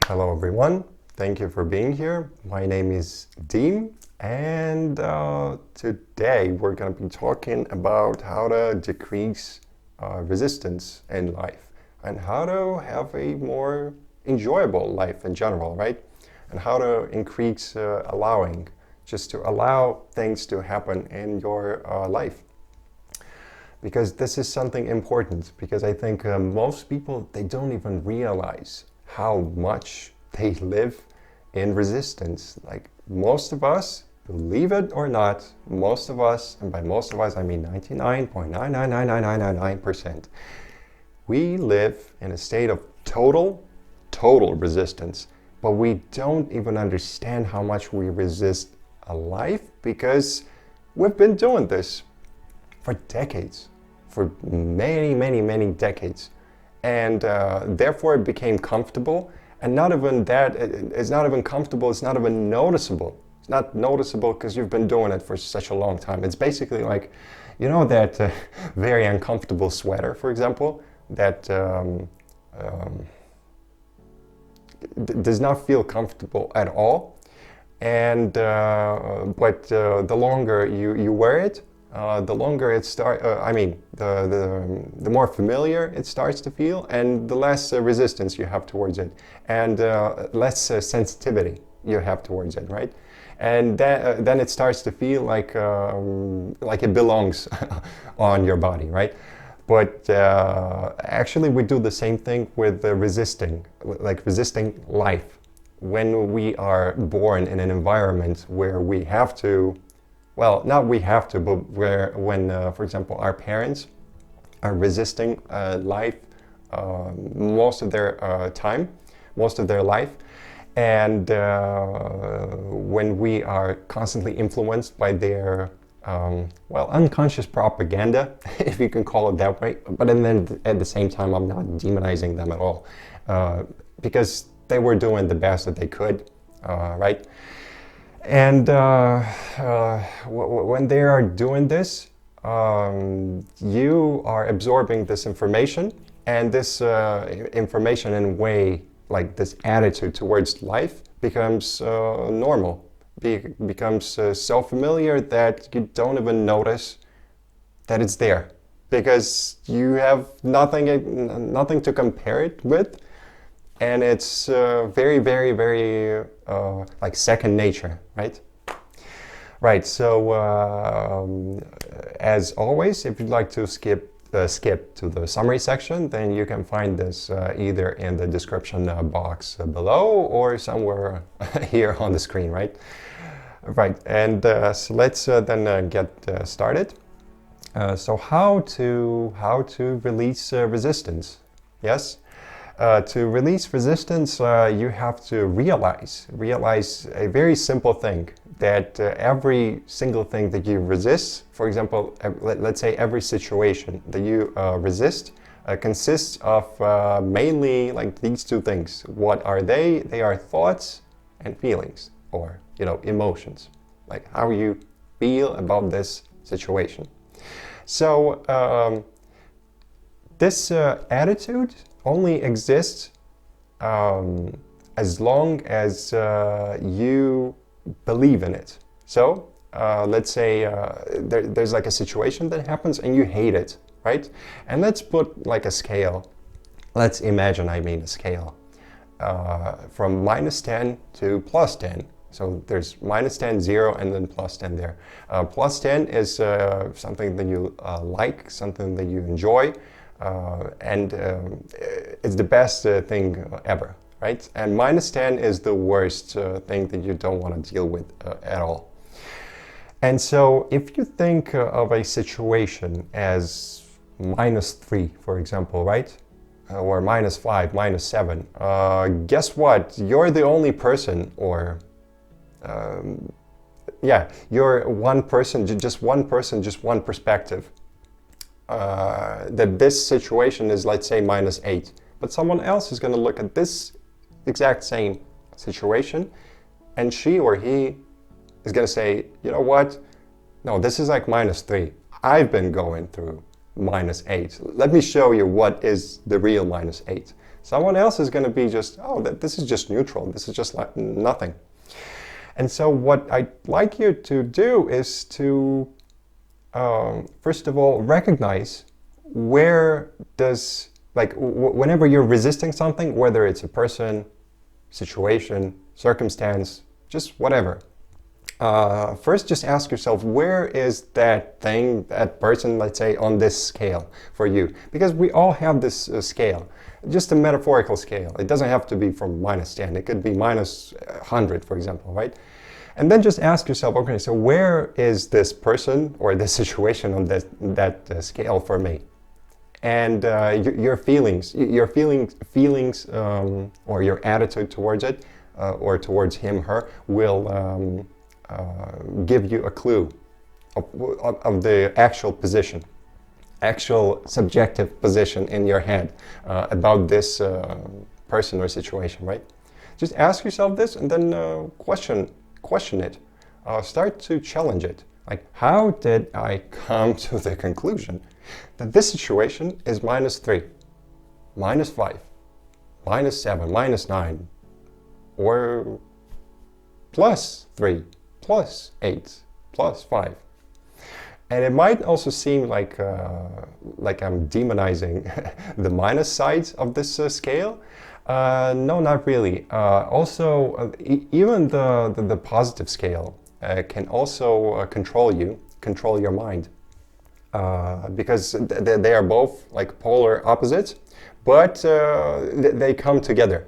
Hello everyone, thank you for being here. My name is Dean, and today we're going to be talking about how to decrease resistance in life and how to have a more enjoyable life in general, right? And how to increase allowing, just to allow things to happen in your life. Because this is something important, because I think most people, they don't even realize how much they live in resistance. Like most of us, believe it or not, most of us, and by most of us I mean 99.9999999%, we live in a state of total resistance, but we don't even understand how much we resist a life because we've been doing this for decades, for many decades. And therefore it became comfortable, and not even that, it's not even comfortable, it's not even noticeable. It's not noticeable because you've been doing it for such a long time. It's basically like, you know, that very uncomfortable sweater, for example, that does not feel comfortable at all. And but the longer you wear it, the longer it the more familiar it starts to feel, and the less resistance you have towards it, and less sensitivity you have towards it, right? And then it starts to feel like it belongs on your body, right? But actually, we do the same thing with resisting life. When we are born in an environment where we have to, well, not we have to, but when, for example, our parents are resisting life most of their time, most of their life, and when we are constantly influenced by their, unconscious propaganda, if you can call it that way, but then at the same time, I'm not demonizing them at all, because they were doing the best that they could, right? And when they are doing this, you are absorbing this information, and this information in a way, like this attitude towards life, becomes normal, becomes so familiar that you don't even notice that it's there, because you have nothing to compare it with, and it's very like second nature, right? Right, so as always, if you'd like to skip to the summary section, then you can find this either in the description box below or somewhere here on the screen, right? Right, and so let's then get started. So how to release resistance? Yes. To release resistance, you have to realize a very simple thing, that every single thing that you resist, for example, let's say every situation that you resist consists of mainly like these two things. What are they? They are thoughts and feelings, or, you know, emotions, like how you feel about this situation. So this attitude only exists as long as you believe in it. So let's say there's like a situation that happens and you hate it, right? And let's put like a scale. Let's imagine, a scale from -10 to +10. So there's -10, 0, and then +10 there. +10 is something that you like, something that you enjoy, and it's the best thing ever, right? And -10 is the worst thing that you don't want to deal with at all. And so if you think of a situation as -3, for example, right? Or -5, -7, guess what? You're the only person, or you're one person, just one perspective. That this situation is, let's say, -8, but someone else is going to look at this exact same situation, and she or he is going to say, you know what, no, this is like -3. I've been going through -8. Let me show you what is the real -8. Someone else is going to be just, oh, this is just neutral. This is just like nothing. And so what I'd like you to do is to, first of all, recognize where does, like, whenever you're resisting something, whether it's a person, situation, circumstance, just whatever. First, just ask yourself, where is that thing, that person, let's say, on this scale for you? Because we all have this scale, just a metaphorical scale. It doesn't have to be from -10. It could be -100, for example, right? And then just ask yourself, okay, so where is this person or this situation on that scale for me? And your feelings, or your attitude towards it, or towards him, her, will give you a clue of the actual position, actual subjective position in your head about this person or situation, right? Just ask yourself this and then question it. Start to challenge it. Like, how did I come to the conclusion that this situation is -3, -5, -7, -9, or +3, +8, +5? And it might also seem like I'm demonizing the minus sides of this scale. No, not really. Even the positive scale can also control your mind, because they are both like polar opposites, but they come together.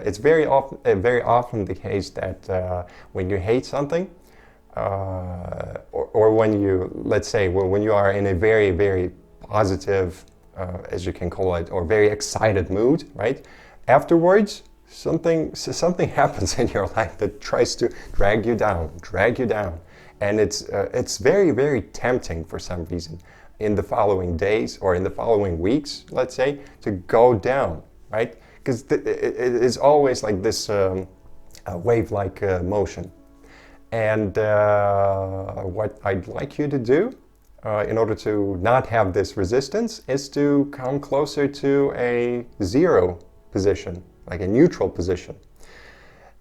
It's very often the case that when you hate something, or when you, let's say, when you are in a very, very positive, as you can call it, or very excited mood, right? Afterwards, something happens in your life that tries to drag you down, and it's very, very tempting for some reason in the following days or in the following weeks, let's say, to go down, right? Because it is always like this wave-like motion. And what I'd like you to do in order to not have this resistance is to come closer to a zero position, like a neutral position.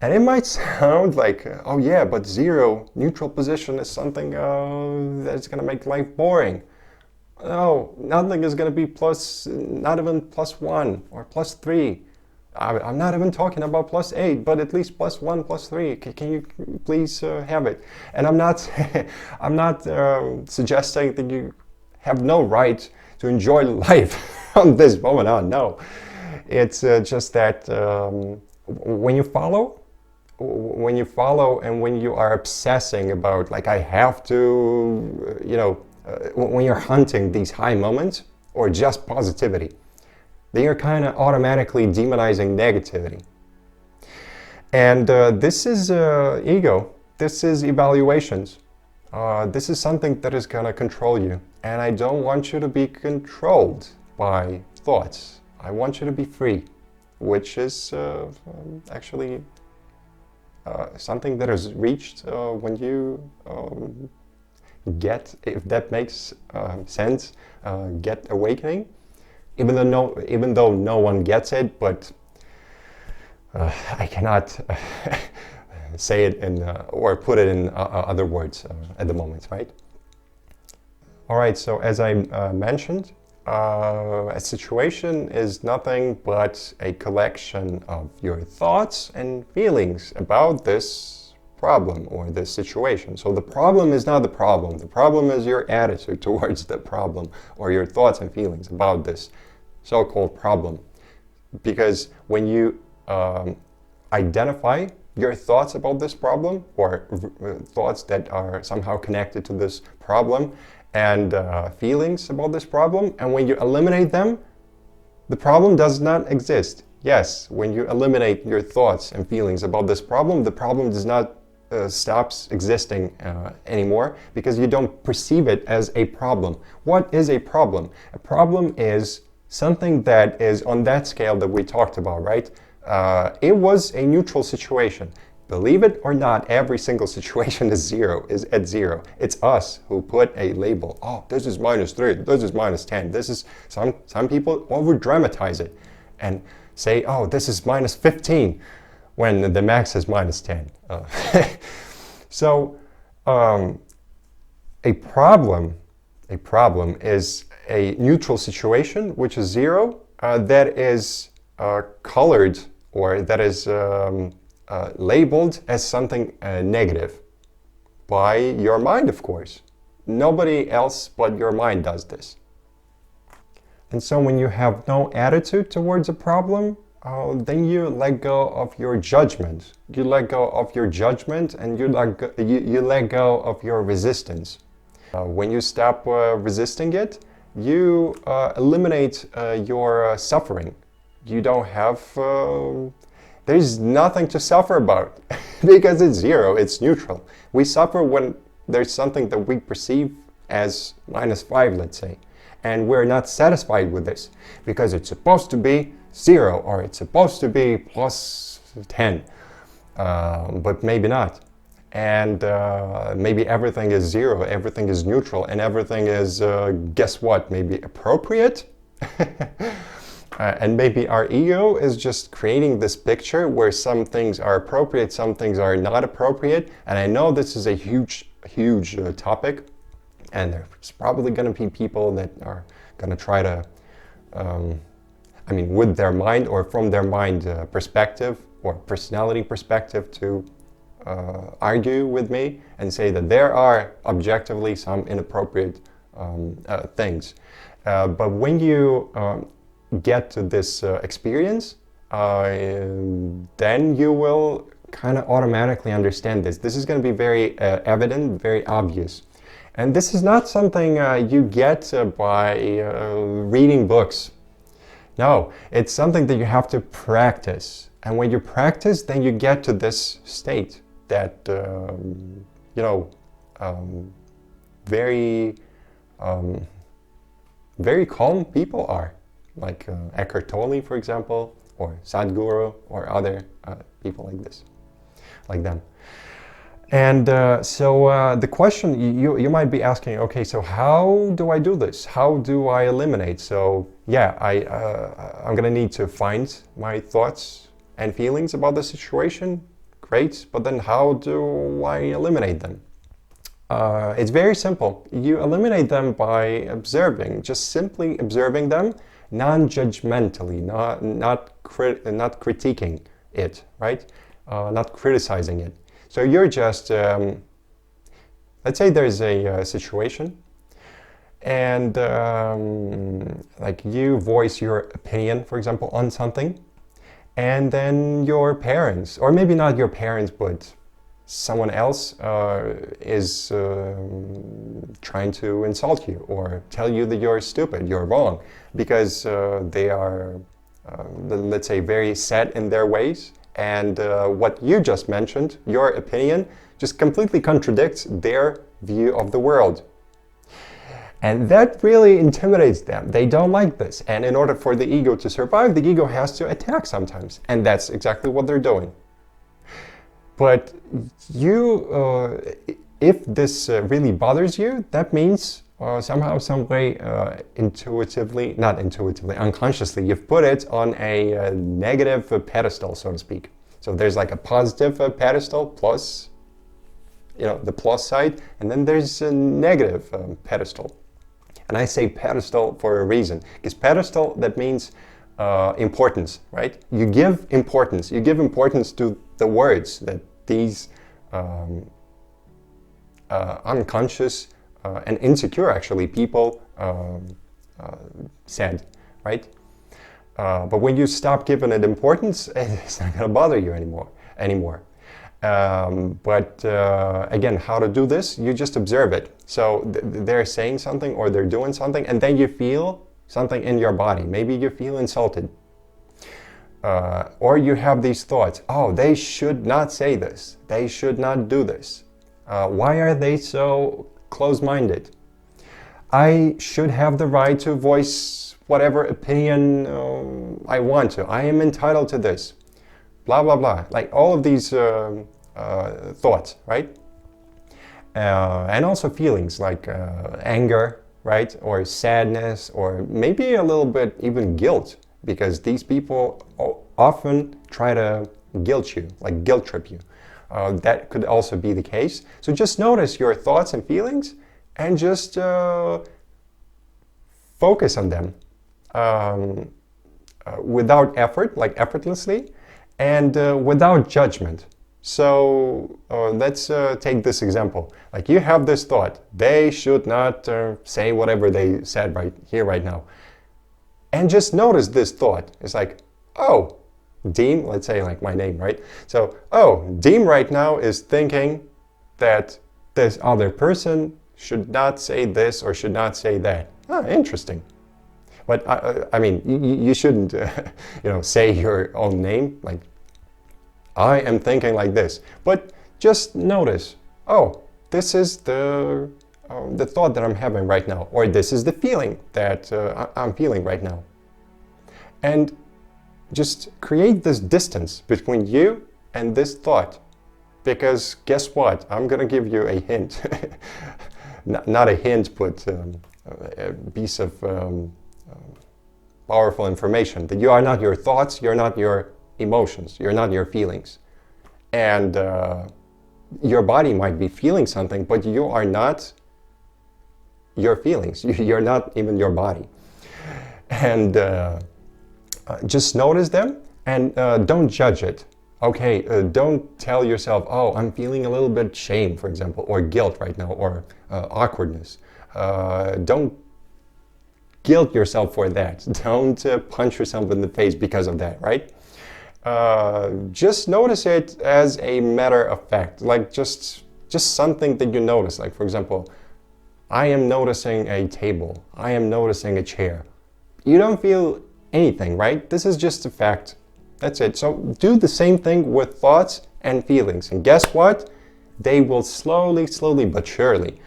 And it might sound like, oh yeah, but zero, neutral position is something that's going to make life boring. No, nothing is going to be not even +1 or +3. I'm not even talking about +8, but at least +1, +3. Can you please have it? And I'm not suggesting that you have no right to enjoy life from this moment on. No, it's just that when you follow, and when you are obsessing about, like, I have to, when you're hunting these high moments or just positivity, they are kind of automatically demonizing negativity. And this is ego. This is evaluations. This is something that is going to control you. And I don't want you to be controlled by thoughts. I want you to be free, which is actually something that is reached when you get, if that makes sense, get awakening. Even though no one gets it, but I cannot say it in or put it in other words at the moment, right? All right. So as I mentioned, a situation is nothing but a collection of your thoughts and feelings about this problem or this situation. So the problem is not the problem. The problem is your attitude towards the problem, or your thoughts and feelings about this so-called problem. Because when you identify your thoughts about this problem, or thoughts that are somehow connected to this problem, and feelings about this problem, and when you eliminate them, the problem does not exist. Yes, when you eliminate your thoughts and feelings about this problem, the problem does not stops existing anymore, because you don't perceive it as a problem. What is a problem? A problem is something that is on that scale that we talked about, right? It was a neutral situation. Believe it or not, every single situation is at zero. It's us who put a label. Oh, this is -3, this is -10. This is some people over dramatize it. and say, oh, this is minus 15, when the max is minus 10. So a problem is a neutral situation, which is zero, that is colored, or that is labeled as something negative by your mind, of course. Nobody else but your mind does this. And so when you have no attitude towards a problem, then you let go of your judgment. You let go of your judgment, and you let go of your resistance. When you stop resisting it, you eliminate your suffering. You don't have, there's nothing to suffer about because it's zero, it's neutral. We suffer when there's something that we perceive as minus 5, let's say, and we're not satisfied with this because it's supposed to be 0 or it's supposed to be plus 10, but maybe not. And maybe everything is 0, everything is neutral, and everything is, guess what, maybe appropriate? And maybe our ego is just creating this picture where some things are appropriate, some things are not appropriate. And I know this is a huge topic, and there's probably going to be people that are going to try to, I mean, with their mind or from their mind perspective or personality perspective, to argue with me and say that there are objectively some inappropriate things. But when you get to this experience, then you will kind of automatically understand this. This is going to be very evident, very obvious. And this is not something you get by reading books. No, it's something that you have to practice. And when you practice, then you get to this state that, you know, very calm people are. Like Eckhart Tolle, for example, or Sadhguru, or other people like this, like them. And so the question you might be asking, okay, so how do I do this? How do I eliminate? So yeah, I'm gonna need to find my thoughts and feelings about the situation. Great, but then how do I eliminate them? It's very simple. You eliminate them by observing, just simply observing them, non-judgmentally, not critiquing it, right? Not criticizing it. So you're just, let's say there's a situation, and like you voice your opinion, for example, on something, and then your parents, or maybe not your parents, but someone else is trying to insult you or tell you that you're stupid, you're wrong, because they are, let's say, very set in their ways, and what you just mentioned, your opinion, just completely contradicts their view of the world. And that really intimidates them. They don't like this. And in order for the ego to survive, the ego has to attack sometimes. And that's exactly what they're doing. But you, if this really bothers you, that means somehow, some way, intuitively, not intuitively, unconsciously, you've put it on a negative pedestal, so to speak. So there's like a positive pedestal, plus, you know, the plus side, and then there's a negative pedestal. And I say pedestal for a reason, because pedestal, that means importance, right? You give importance to the words that these unconscious and insecure, actually, people said, right? But when you stop giving it importance, it's not going to bother you anymore. But again, how to do this? You just observe it. So they're saying something or they're doing something, and then you feel something in your body. Maybe you feel insulted. Or you have these thoughts, oh, they should not say this. They should not do this. Why are they so close-minded? I should have the right to voice whatever opinion I want to. I am entitled to this. Blah, blah, blah. Like all of these thoughts, right? And also feelings like anger, right? Or sadness, or maybe a little bit even guilt. because these people often try to guilt you, like guilt trip you. That could also be the case. So just notice your thoughts and feelings and just focus on them without effort, like effortlessly, and without judgment. So let's take this example. Like you have this thought, they should not say whatever they said right here, right now. And just notice this thought. It's like, oh, Dean, let's say like my name, right? So, oh, Dean right now is thinking that this other person should not say this or should not say that. Ah, interesting. But I mean, you shouldn't, say your own name. Like, I am thinking like this. But just notice, oh, this is the thought that I'm having right now, or this is the feeling that I'm feeling right now. And just create this distance between you and this thought. Because guess what? I'm going to give you a hint. Not a hint, but a piece of powerful information. That you are not your thoughts, you're not your emotions, you're not your feelings. And your body might be feeling something, but you are not your feelings. You're not even your body. And just notice them and don't judge it. Okay, don't tell yourself, oh, I'm feeling a little bit shame, for example, or guilt right now, or awkwardness. Don't guilt yourself for that. Don't punch yourself in the face because of that, right? Just notice it as a matter of fact, like just something that you notice. Like, for example, I am noticing a table. I am noticing a chair. You don't feel anything, right? This is just a fact. That's it. So do the same thing with thoughts and feelings. And guess what? They will slowly but surely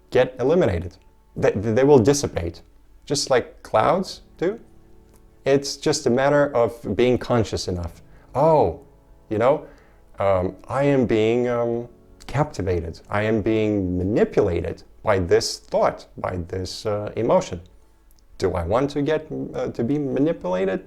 get eliminated. They will dissipate, just like clouds do. It's just a matter of being conscious enough. Oh, I am being captivated. I am being manipulated by this thought, by this emotion. Do I want to get to be manipulated?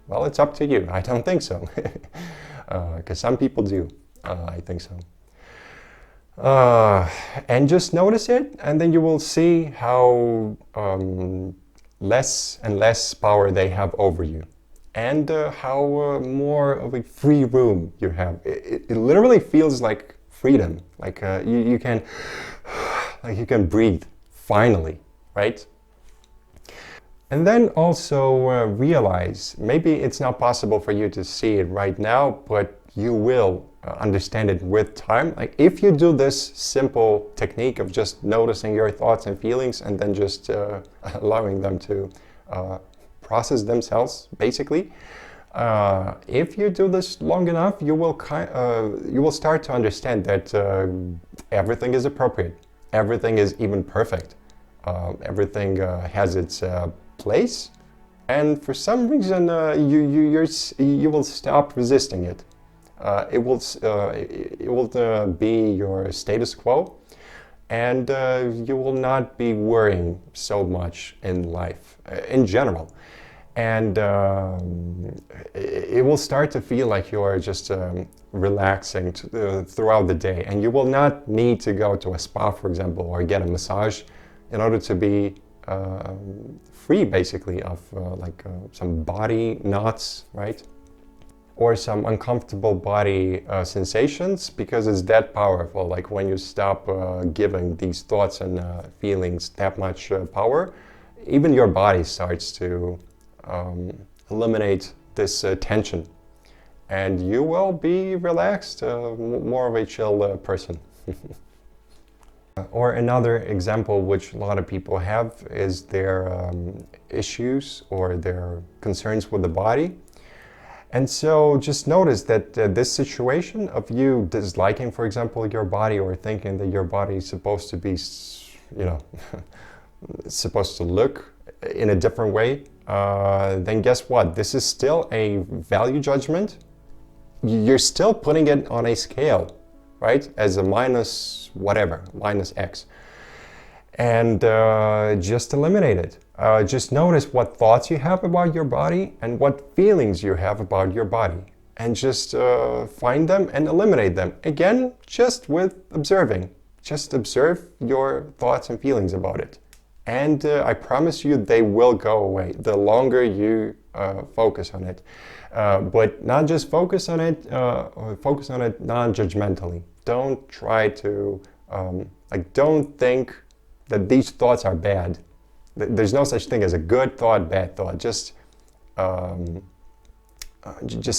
Well, it's up to you. I don't think so, because some people do. I think so. And just notice it, and then you will see how less and less power they have over you, and how more of a free room you have. It literally feels like freedom, like you can breathe finally, right? And then also realize, maybe it's not possible for you to see it right now, but you will understand it with time. Like if you do this simple technique of just noticing your thoughts and feelings and then just allowing them to process themselves, basically, if you do this long enough, you will start to understand that everything is appropriate, everything is even perfect, everything has its place, and for some reason you will stop resisting it. It will be your status quo, and you will not be worrying so much in life in general, and it will start to feel like you are just relaxing throughout the day, and you will not need to go to a spa, for example, or get a massage in order to be free, basically, of some body knots, right? Or some uncomfortable body sensations, because it's that powerful. Like when you stop giving these thoughts and feelings that much power, even your body starts to eliminate this tension, and you will be relaxed, more of a chill person. Or another example which a lot of people have is their issues or their concerns with the body. And so just notice that this situation of you disliking, for example, your body, or thinking that your body is supposed to be, supposed to look in a different way, then guess what? This is still a value judgment. You're still putting it on a scale, right? As a minus whatever, minus X. And just eliminate it. Just notice what thoughts you have about your body and what feelings you have about your body. And just find them and eliminate them. Again, just with observing. Just observe your thoughts and feelings about it. And I promise you they will go away the longer you focus on it. But not just focus on it non-judgmentally. Don't try to, don't think that these thoughts are bad. There's no such thing as a good thought, bad thought. Just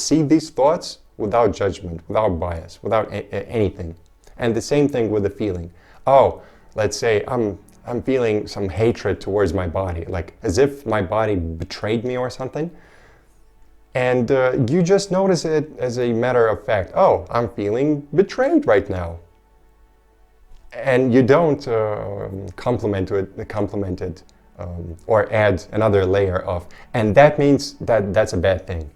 see these thoughts without judgment, without bias, without anything. And the same thing with the feeling. Oh, let's say I'm feeling some hatred towards my body, like as if my body betrayed me or something. And you just notice it as a matter of fact. Oh, I'm feeling betrayed right now. And you don't compliment it or add another layer of, and that means that that's a bad thing.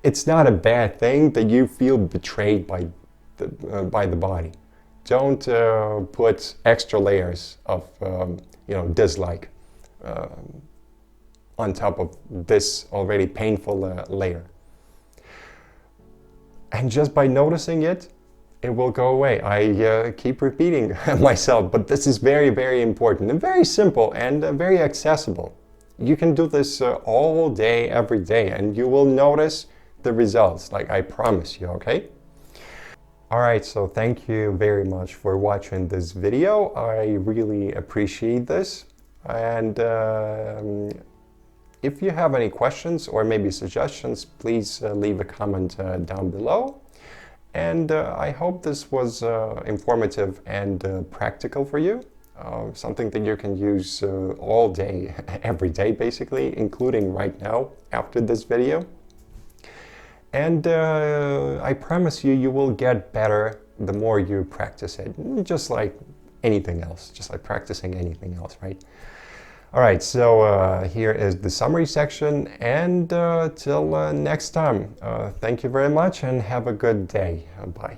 It's not a bad thing that you feel betrayed by the body. Don't put extra layers of dislike on top of this already painful layer. And just by noticing it, it will go away. I keep repeating myself, but this is very, very important and very simple and very accessible. You can do this all day, every day, and you will notice the results, like I promise you, okay? All right, so thank you very much for watching this video. I really appreciate this. And if you have any questions or maybe suggestions, please leave a comment down below. And I hope this was informative and practical for you. Something that you can use all day, every day basically, including right now after this video. And I promise you, you will get better the more you practice it, just like anything else, just like practicing anything else, right? All right, so here is the summary section, and till next time, thank you very much and have a good day. Bye.